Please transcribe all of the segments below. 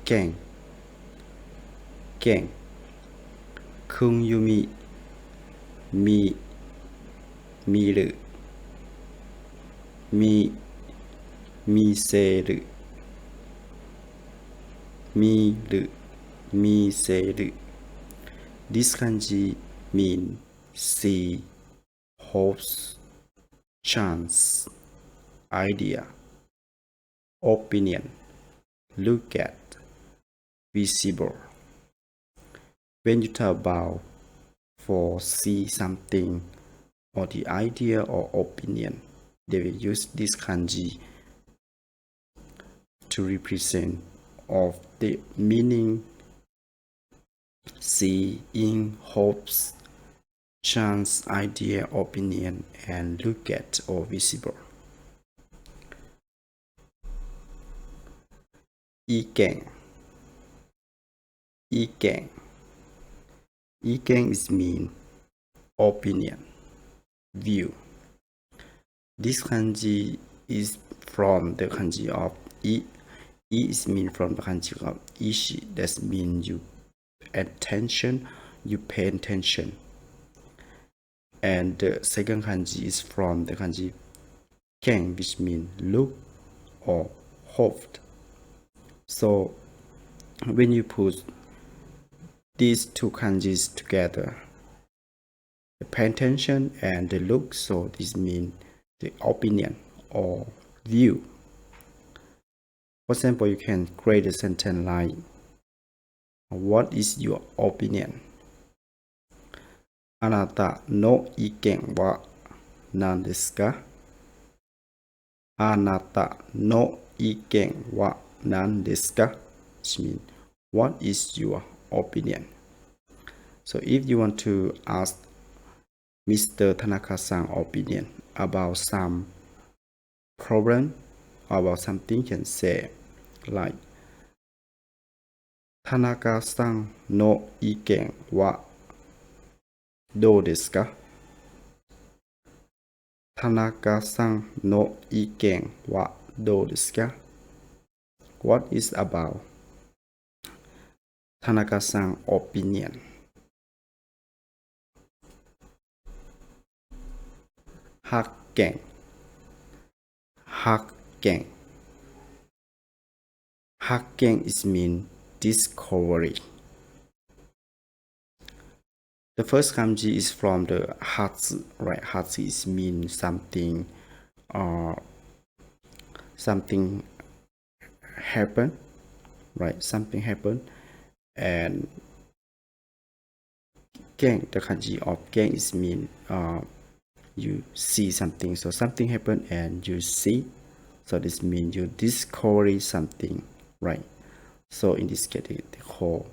剣剣訓読み見る見せる見る見せる This kanji mean see, hopes, chance, idea, opinion, look at, visible. When you talk about for see something or the idea or opinion, they will use this kanji to represent of the meaning seeing, hopes, chance, idea, opinion, and look at or visible. 意見 is mean opinion, view. This kanji is from the kanji of I. I is mean from the kanji of ishi. That means you attention, you pay attention. And the second kanji is from the kanji ken, which means look or hope. So when you put these two kanjis together, the pay attention and the look, so this means the opinion or view. For example, you can create a sentence like, what is your opinion? あなたの意見は何ですか？あなたの意見は何ですか？ Which means, what is your opinion? So if you want to ask Mr. Tanaka-san's opinion about some problem, about something, you can say like, 田中さんの意見はどうですか？田中さんの意見はどうですか？ What is about 田中さん opinion? 発見 is mean discovery. The first kanji is from the hatsu, right? Hatsu is mean something, something happen, right? Something happen. And ken, the kanji of ken is mean you see something. So something happen and you see. So this means you discover something, right? So in this case, the whole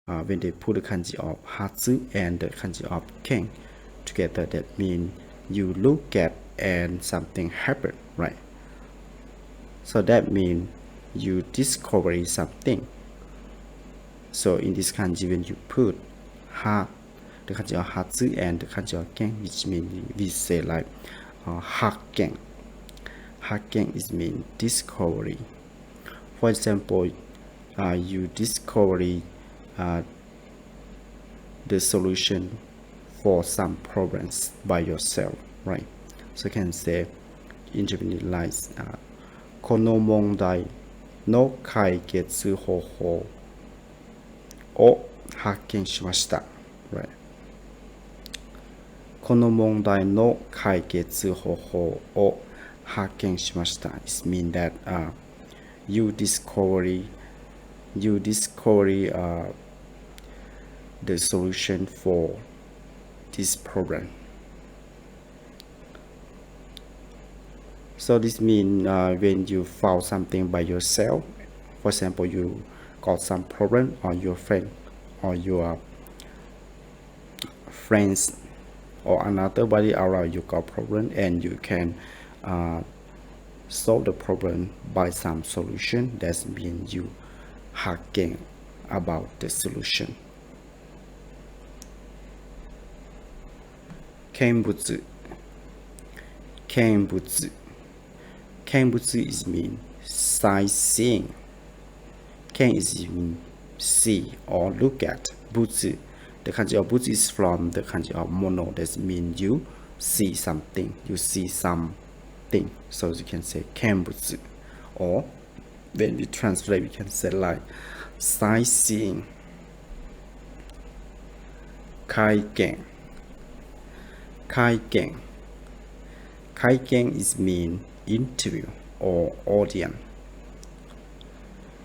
when they put the kanji of hatsu and the kanji of ken together, that means you look at and something happen, right? So that means you discover something. So in this kanji, when you put the kanji of hatsu and the kanji of ken, which means we say like hakken. Hakken is mean discovery. For example, you discover the solution for some problems by yourself, right? So you can say in Japanese like この問題の解決方法を発見しました、right? この問題の解決方法を発見しました It means that you discover the solution for this problem. So this means when you found something by yourself, for example, you got some problem or your friend or your friends or another body around you got problem, and you can solve the problem by some solution. That means you hacking about the solution. 見物 is mean sightseeing. Ken is mean see or look at. Butsu, the kanji of butsu is from the kanji of mono. That means you see something. You see something. So you can say kenbutsu. Or when we translate, we can say like sightseeing. Kaiken. Kaiken. Kaiken is mean interview or audience.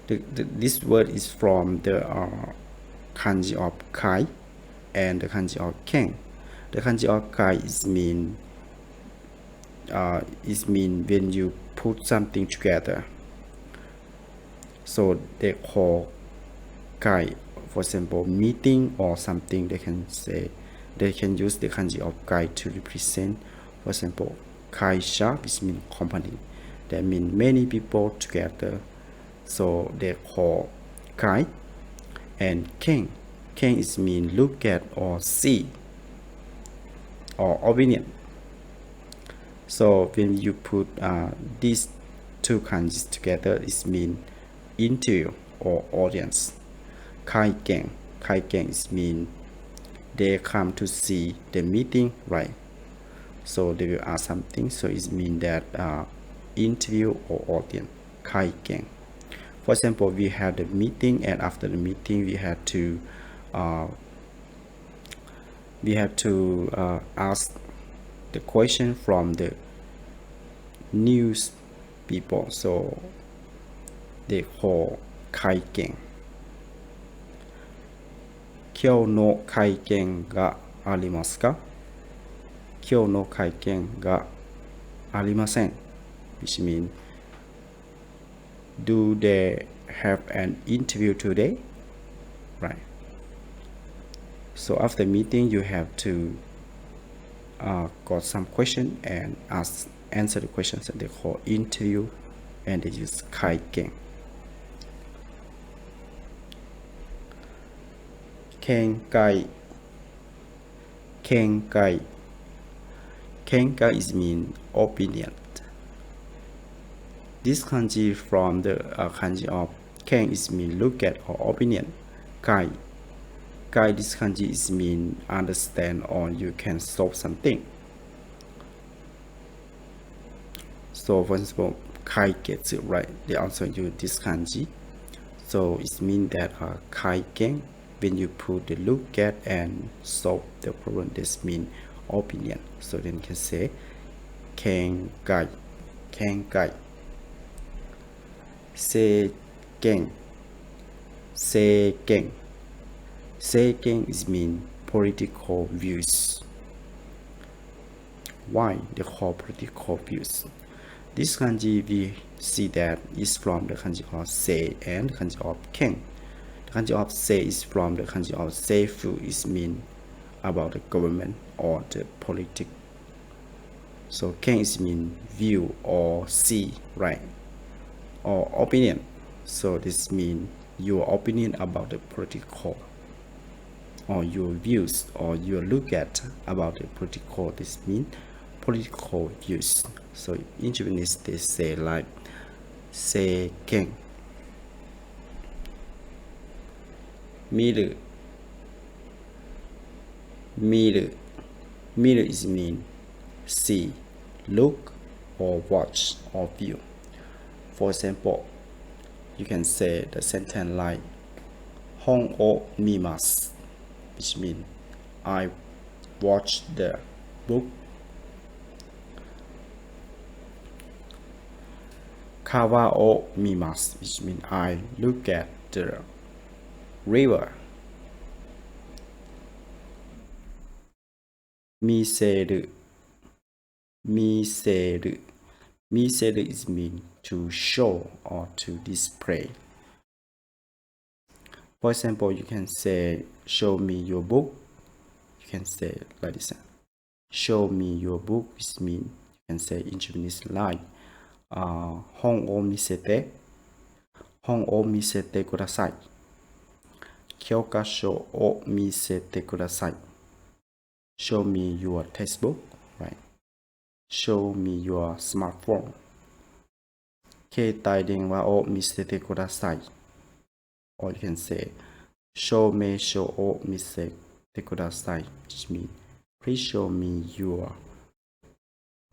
This word is from the kanji of kai and the kanji of ken. The kanji of kai is mean when you put something together. So they call kai. For example, meeting or something, they can use the kanji of kai to represent. For example, kaisha, which means company. That means many people together. So they call kai. And ken. Ken is mean look at or see or opinion. So when you put these two kanjis together, it means interview or audience. Kaiken. Kaiken is mean they come to see the meeting, right? So they will ask something, so it means that interview or audience. Kaiken. For example, we have the meeting, and after the meeting, we have to ask the question from the news people. So they call kaiken. 今日の会見がありますか？今日の会見がありません。Which means, do they have an interview today? Right. So after meeting, you have to got some question and answer the questions that they call interview, and they use kaiken. Kenkai. Kenkai. Kenkai is mean opinion. This kanji from the kanji of ken is mean look at or opinion. Kai. Kai, this kanji is mean understand or you can solve something. So for example, kai gets it right. They also use this kanji. So it means that kai ken, when you put the look at and solve the problem, this means opinion. So then you can say kenkai. Kenkai. Seiken. Seiken. Seiken is mean political views. Why they call political views? This kanji we see that is from the kanji of sei and kanji of ken. The kanji of sei is from the kanji of seifu, is mean about the government or the politics. So ken is mean view or see, right? Or opinion. So this means your opinion about the political, or your views or your look at about the political. This means political views. So in Japanese they say like seiken. Miru. Miru. Miru is mean see, look, or watch or view. For example, you can say the sentence like 本を見ます, which means I watch the book. 川を見ます, which means I look at the river. 見せる. 見せる. 見せる is mean to show or to display. For example, you can say show me your book. You can say like this. Show me your book, which means you can say in Japanese like 本を見せて。本を見せてください。教科書を見せてください。Show me your textbook, right? Show me your smartphone. 携帯電話を見せてください。or you can say show me show o mise te kudasai, which means please show me your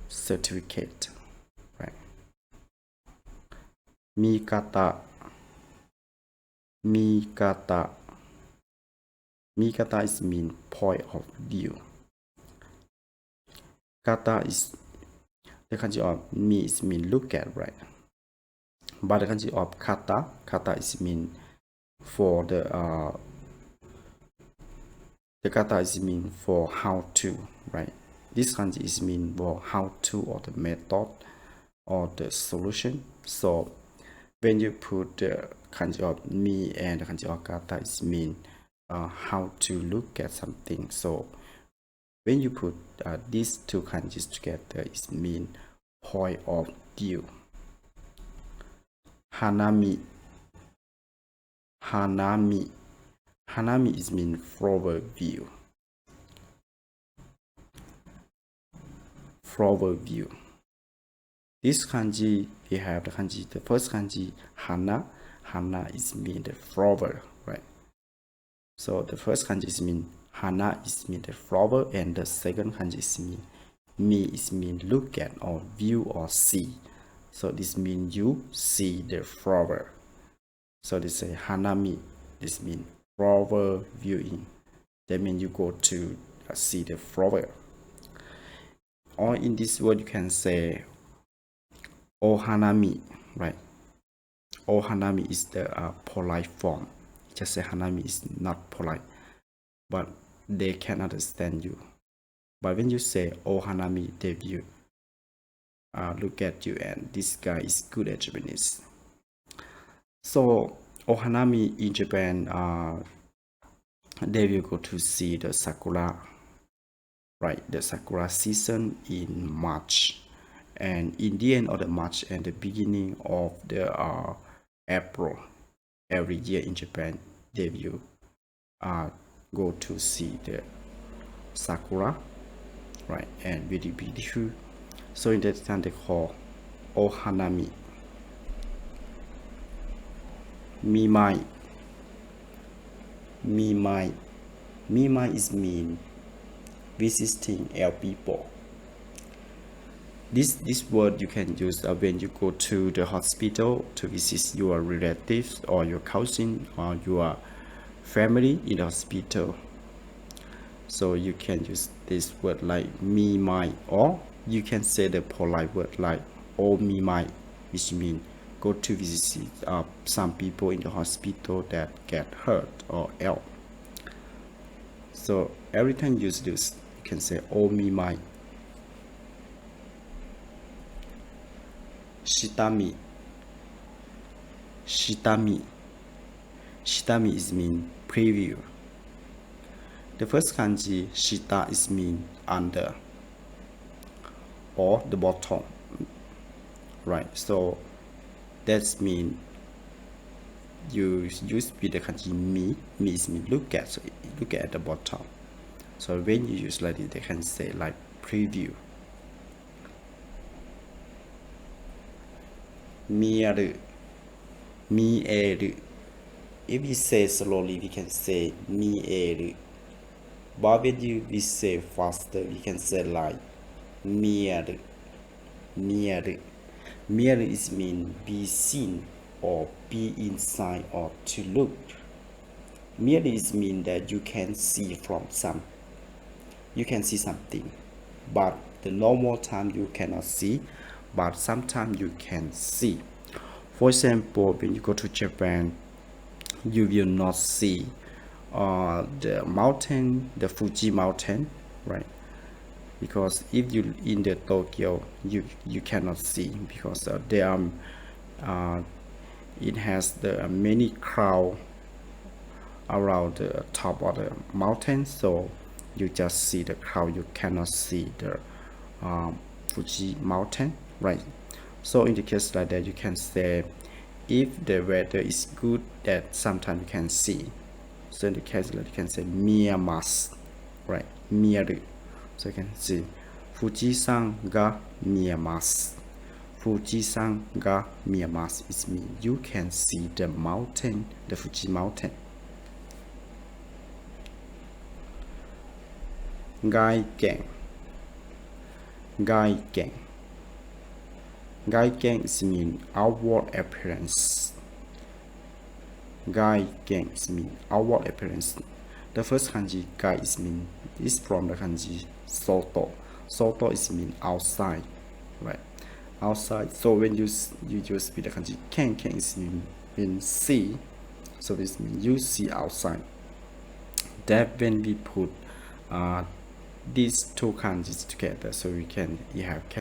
certificate, right? Mikata, mikata, mikata is mean point of view. Kata is the kanji of mi is mean look at, right? But the kanji of kata, kata is mean for the kata is mean for how to, right? This kanji is mean for how to or the method or the solution. So when you put the kanji of mi and the kanji of kata, is mean how to look at something. So when you put these two kanjis together, it mean point of view. Hanami, hanami, hanami is mean flower view. Flower view. This kanji, we have the kanji, the first kanji, hana. Hana is mean the flower, right? So the first kanji is mean hana is mean the flower, and the second kanji is mean mi is mean look at or view or see. So this means you see the flower. So they say hanami. This means flower viewing. That means you go to see the flower. Or in this word you can say ohanami, right? Ohanami is the polite form. Just say hanami is not polite, but they can understand you. But when you say ohanami, they view look at you, and this guy is good at Japanese. So ohanami in Japan, they will go to see the sakura, right? The sakura season in March, and in the end of the March and the beginning of the April, every year in Japan, they will go to see the sakura, right? And very beautiful. So in that time they call ohanami. Mimai, mimai, mimai is mean visiting elder people. This word you can use when you go to the hospital to visit your relatives or your cousin or your family in the hospital. So you can use this word like mimai, or you can say the polite word like o mimai, which means go to visit some people in the hospital that get hurt or ill. So every time you use this, you can say o mimai. Shitami, shitami, shitami is mean preview. The first kanji shita is mean under or the bottom, right? So that's mean you use with the kanji mi. Mi is mean look at, so look at the bottom. So when you use like this, they can say like preview. Mieru, mieru. If we say slowly, we can say mieru. But when we say faster, we can say like mieru, mieru. Mieru is mean be seen or be inside or to look. Mieru is mean that you can see from you can see something, but the normal time you cannot see, but sometimes you can see. For example, when you go to Japan, you will not see the mountain, the Fuji mountain, right? Because if you in the Tokyo, you cannot see because there are it has the many cloud around the top of the mountain, so you just see the cloud, you cannot see the Fuji mountain, right? So in the case like that, you can say if the weather is good, that sometimes you can see. So in the case like you can say miyamasu, right? Miyaru. So you can see Fuji-san ga miyamasu. Fujisan ga miyamasu. It means you can see the mountain, the Fuji mountain. Gaiken. Gaiken. Gaiken means outward appearance. Gaiken means outward appearance. The first kanji gai is from the kanji soto. Soto is mean outside, right? Outside. So when you use with the kanji ken is mean see. So this means you see outside. That when we put these two kanjis together, so you have